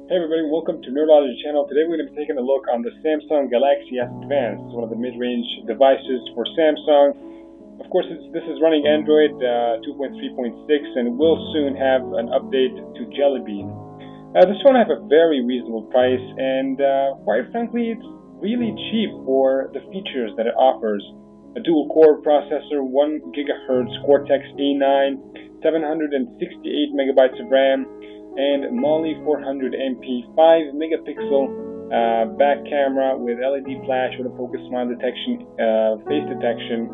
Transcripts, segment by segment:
Hey everybody, welcome to Nerdology channel. Today we're going to be taking a look on the Samsung Galaxy S Advance. It's one of the mid-range devices for Samsung. Of course, this is running Android 2.3.6 and will soon have an update to Jelly Bean. This phone has a very reasonable price and quite frankly, it's really cheap for the features that it offers. A dual-core processor, 1 GHz Cortex A9, 768 megabytes of RAM, and Mali 400 MP 5 megapixel back camera with LED flash, autofocus, smile detection, face detection,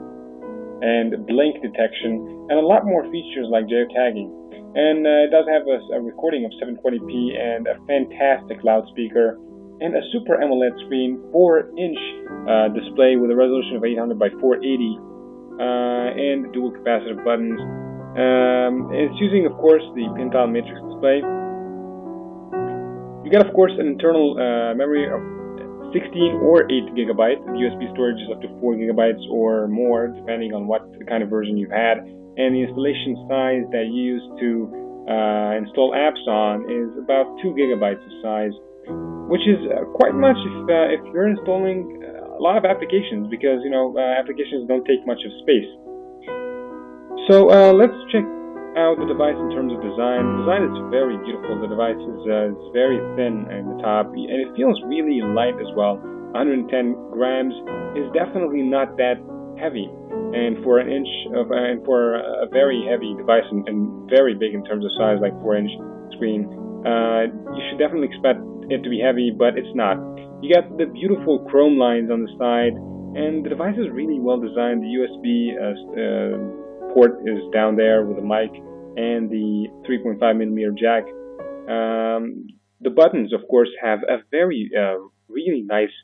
and blink detection, and a lot more features like geotagging. And it does have a recording of 720p and a fantastic loudspeaker and a Super AMOLED screen, 4-inch display with a resolution of 800 by 480 and dual capacitive buttons. It's using, of course, the Pintal Matrix display. You get, of course, an internal memory of 16 or 8 gigabytes. The USB storage is up to 4 gigabytes or more, depending on what kind of version you've had. And the installation size that you use to install apps on is about 2 gigabytes of size, which is quite much if you're installing a lot of applications, because applications don't take much of space. So let's check out the device in terms of design. The design is very beautiful. The device is very thin in the top, and it feels really light as well. 110 grams is definitely not that heavy, and for an inch of and for a very heavy device and very big in terms of size, like 4-inch screen, you should definitely expect it to be heavy, but it's not. You got the beautiful chrome lines on the side, and the device is really well designed. The USB port is down there with a mic and the 3.5mm jack. The buttons, of course, have a very really nice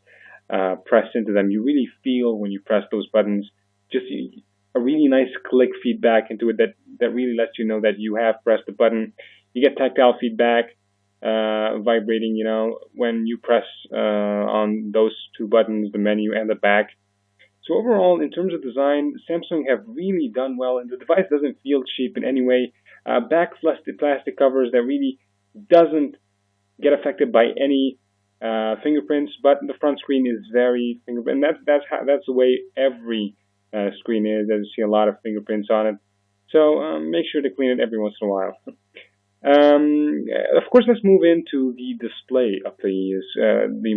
press into them. You really feel when you press those buttons, just a really nice click feedback into it that really lets you know that you have pressed the button. You get tactile feedback, vibrating, when you press on those two buttons, the menu and the back. So overall, in terms of design, Samsung have really done well, and the device doesn't feel cheap in any way. Back plastic covers that really doesn't get affected by any fingerprints, but the front screen is very fingerprint. And that's the way every screen is. As you see, a lot of fingerprints on it. So make sure to clean it every once in a while. Of course, let's move into the display of the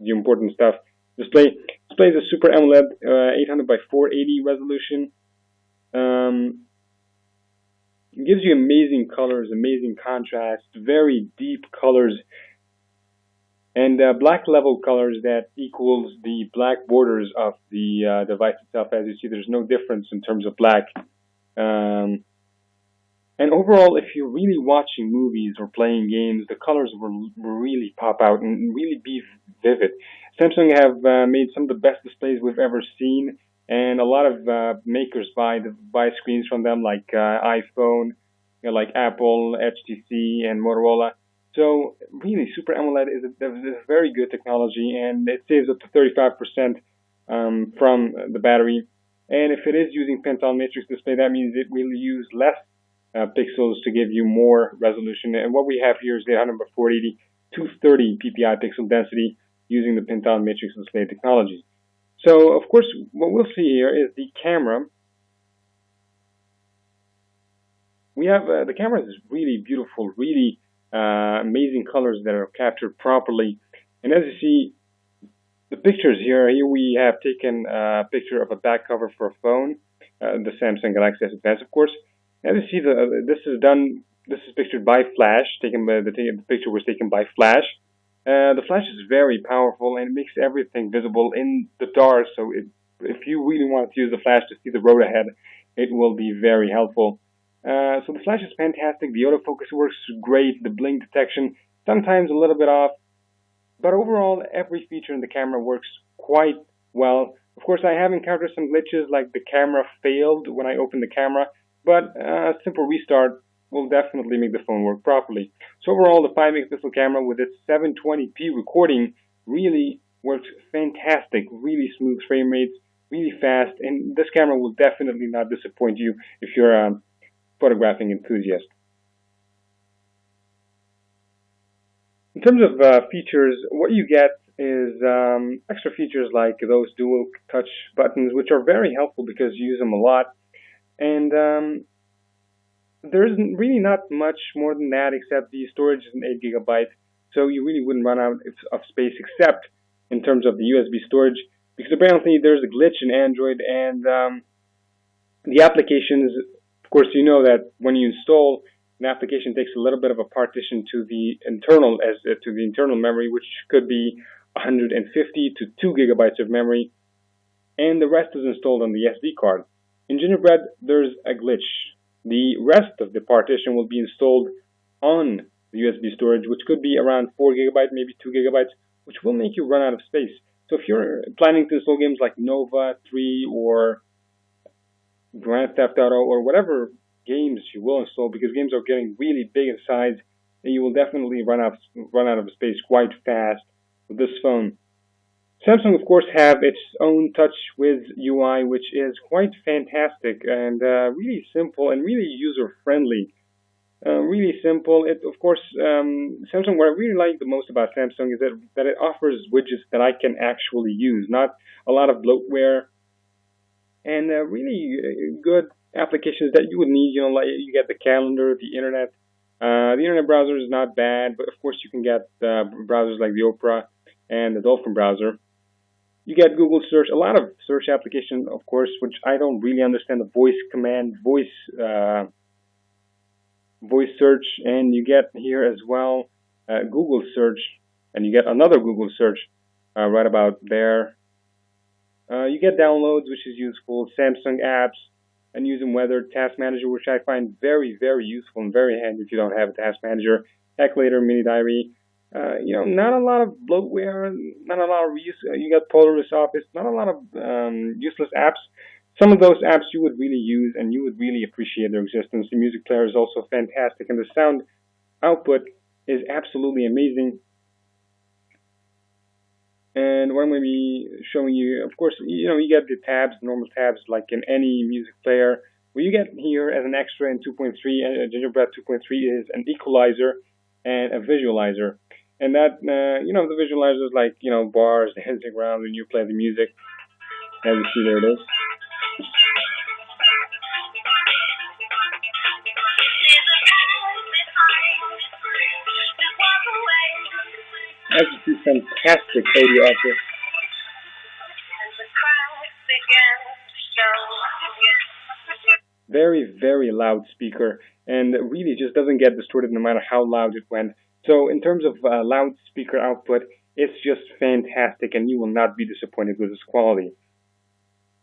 important stuff. Display is a Super AMOLED 800 by 480 resolution. It gives you amazing colors, amazing contrast, very deep colors, and black level colors that equals the black borders of the device itself. As you see, there's no difference in terms of black. And overall, if you're really watching movies or playing games, the colors will really pop out and really be vivid. Samsung have made some of the best displays we've ever seen, and a lot of makers buy screens from them, like iPhone, like Apple, HTC, and Motorola. So really, Super AMOLED is a very good technology, and it saves up to 35% from the battery. And if it is using Pintal Matrix display, that means it will use less pixels to give you more resolution. And what we have here is the 800 by 480, 230 ppi pixel density using the Pintal Matrix display technology. So, of course, what we'll see here is the camera. We have the camera is really beautiful, really amazing colors that are captured properly. And as you see, the pictures here we have taken a picture of a back cover for a phone, the Samsung Galaxy S Advance, of course. As you see, this is pictured by flash. The picture was taken by flash. The flash is very powerful and it makes everything visible in the dark. So if you really want to use the flash to see the road ahead, it will be very helpful. So the flash is fantastic. The autofocus works great. The blink detection, sometimes a little bit off. But overall, every feature in the camera works quite well. Of course, I have encountered some glitches, like the camera failed when I opened the camera. But a simple restart will definitely make the phone work properly. So overall, the 5-megapixel camera with its 720p recording really works fantastic. Really smooth frame rates, really fast, and this camera will definitely not disappoint you if you're a photographing enthusiast. In terms of features, what you get is extra features like those dual touch buttons, which are very helpful because you use them a lot. And there's really not much more than that, except the storage is an 8 gigabyte, so you really wouldn't run out of space, except in terms of the USB storage, because apparently there's a glitch in Android, and the applications, of course, you know that when you install an application, takes a little bit of a partition to the internal memory, which could be 150 to 2 gigabytes of memory, and the rest is installed on the SD card. In Gingerbread, there's a glitch. The rest of the partition will be installed on the USB storage, which could be around 4 gigabytes, maybe 2 gigabytes, which will make you run out of space. So if you're planning to install games like Nova 3 or Grand Theft Auto or whatever games you will install, because games are getting really big in size, and you will definitely run out of space quite fast with this phone. Samsung, of course, have its own TouchWiz UI, which is quite fantastic and really simple and really user-friendly. Really simple. It, of course, Samsung. What I really like the most about Samsung is that it offers widgets that I can actually use, not a lot of bloatware, and really good applications that you would need. You know, like you get the calendar, the internet. The internet browser is not bad, but of course you can get browsers like the Opera and the Dolphin browser. You get Google search, a lot of search applications, of course, which I don't really understand the voice command, voice search, and you get here as well Google search, and you get another Google search right about there. You get downloads, which is useful, Samsung apps, and using weather, task manager, which I find very, very useful and very handy if you don't have a task manager, calculator, mini diary. Not a lot of bloatware, not a lot of use. You got Polaris Office, not a lot of useless apps. Some of those apps you would really use and you would really appreciate their existence. The music player is also fantastic, and the sound output is absolutely amazing. And what I'm going to be showing you, of course, you get the tabs, normal tabs, like in any music player. What you get here as an extra in 2.3, Gingerbread 2.3, is an equalizer and a visualizer. And that, the visualizer is like, bars dancing around when you play the music. As you see, there it is. As you see, fantastic audio output. Very, very loud speaker, and really just doesn't get distorted no matter how loud it went. So in terms of loudspeaker output, it's just fantastic, and you will not be disappointed with its quality.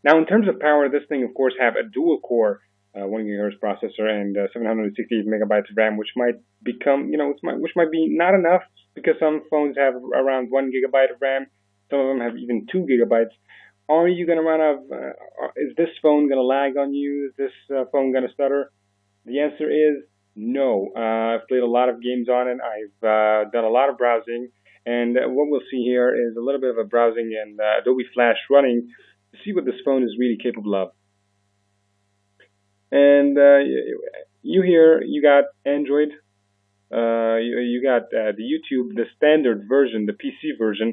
Now, in terms of power, this thing, of course, have a dual-core 1 gigahertz processor and 768 megabytes of RAM, which might become, which might be not enough because some phones have around 1 gigabyte of RAM. Some of them have even 2 gigabytes. Are you going to run out of, is this phone going to lag on you? Is this phone going to stutter? The answer is no. I've played a lot of games on it. I've done a lot of browsing. And what we'll see here is a little bit of a browsing and Adobe Flash running to see what this phone is really capable of. And you got Android. You got the YouTube, the standard version, the PC version.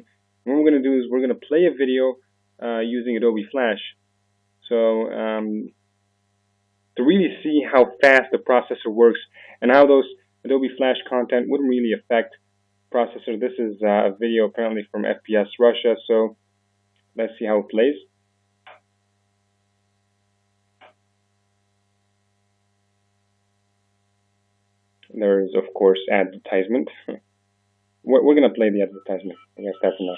And what we're going to do is we're going to play a video using Adobe Flash. So to really see how fast the processor works and how those Adobe Flash content wouldn't really affect the processor. This is a video apparently from FPS Russia. So let's see how it plays. There is, of course, advertisement. We're going to play the advertisement. I guess that's enough.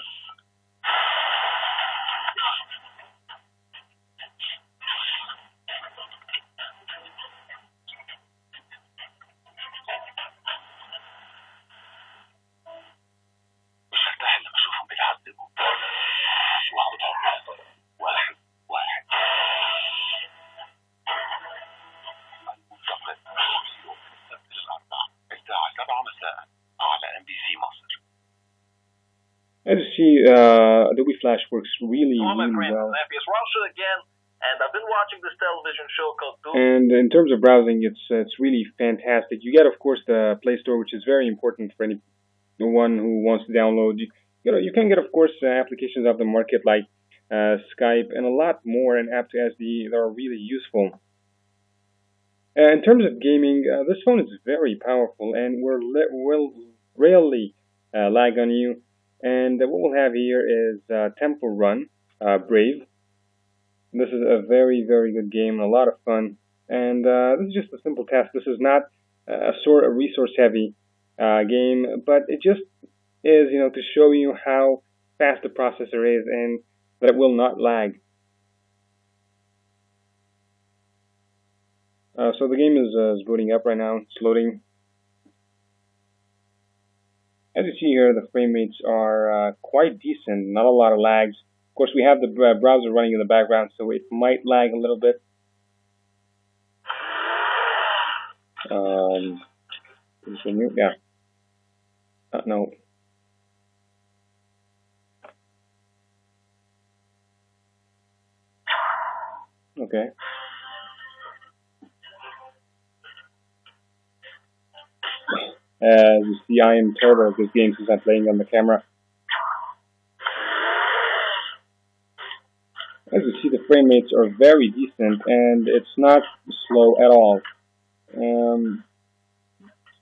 As you see, Adobe Flash works really, really well. And I've been watching this television show called Doom. And in terms of browsing, it's really fantastic. You get, of course, the Play Store, which is very important for any the one who wants to download. You can get, of course, applications off the market like Skype and a lot more, and app2sd that are really useful. In terms of gaming, this phone is very powerful and will rarely lag on you. And what we'll have here is Temple Run, Brave. This is a very, very good game, a lot of fun. And this is just a simple test. This is not a sort of resource heavy game, but it just is, to show you how fast the processor is and that it will not lag. So the game is booting up right now. It's loading. As you see here, the frame rates are quite decent. Not a lot of lags. Of course, we have the browser running in the background, so it might lag a little bit. Continue. Yeah. No. Okay. As you see, I am terrible at this game since I'm playing on the camera. As you see, the frame rates are very decent, and it's not slow at all. You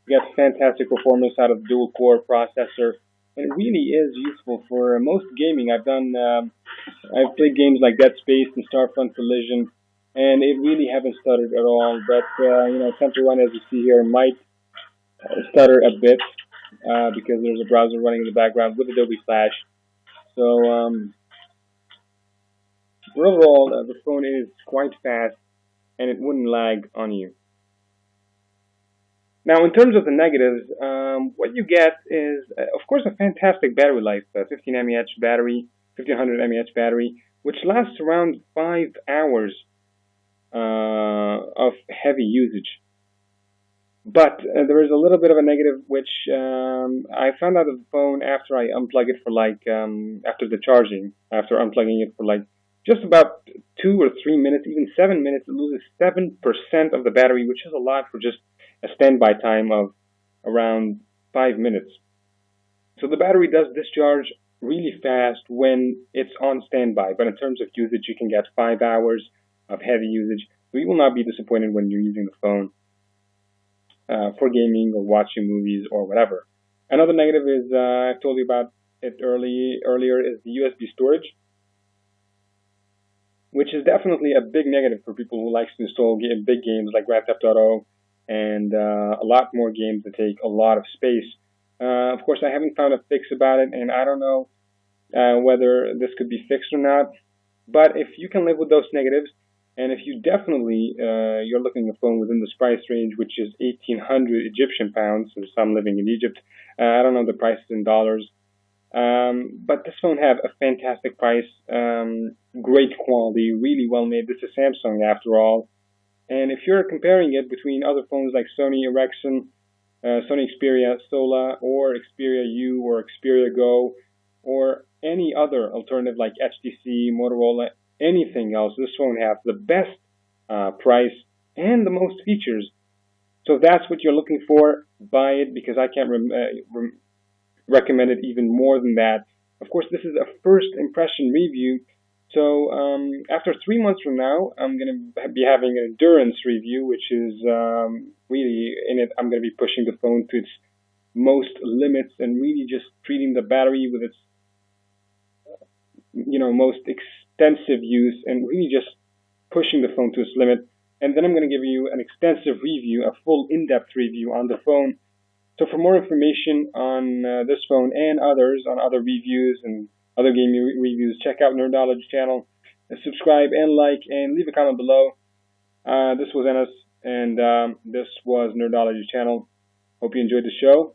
get fantastic performance out of dual-core processor, and it really is useful for most gaming. I've played games like Dead Space and Starfront Collision, and it really haven't stuttered at all. But Temple Run, as you see here, might stutter a bit because there's a browser running in the background with Adobe Flash. So overall, the phone is quite fast, and it wouldn't lag on you. Now, in terms of the negatives, what you get is, of course, a fantastic battery life, 15 mAh battery, 1500 mAh battery, which lasts around 5 hours of heavy usage. But there is a little bit of a negative, which I found out of the phone after I unplug it for after the charging, after unplugging it for just about 2 or 3 minutes, even 7 minutes, it loses 7% of the battery, which is a lot for just a standby time of around 5 minutes. So the battery does discharge really fast when it's on standby, but in terms of usage, you can get 5 hours of heavy usage. So you will not be disappointed when you're using the phone for gaming or watching movies or whatever. Another negative is, I've told you about it earlier, is the USB storage, which is definitely a big negative for people who likes to install big games like Grand Theft Auto and a lot more games that take a lot of space. Of course, I haven't found a fix about it, and I don't know whether this could be fixed or not. But if you can live with those negatives, and if you definitely you're looking at a phone within this price range, which is 1,800 Egyptian pounds, since I'm living in Egypt, I don't know the prices in dollars. But this phone have a fantastic price, great quality, really well made. This is Samsung after all. And if you're comparing it between other phones like Sony Ericsson, Sony Xperia Sola, or Xperia U, or Xperia Go, or any other alternative like HTC, Motorola, anything else, this phone has the best price and the most features. So if that's what you're looking for, buy it, because I can't recommend it even more than that. Of course, this is a first impression review. So after 3 months from now, I'm going to be having an endurance review, which is really, in it, I'm going to be pushing the phone to its most limits and really just treating the battery with its most extensive use, and really just pushing the phone to its limit. And then I'm going to give you an extensive review, a full in-depth review on the phone. So for more information on this phone and others, on other reviews and other game reviews, check out Nerdology channel. Subscribe and like and leave a comment below. This was Enes, and this was Nerdology channel. Hope you enjoyed the show.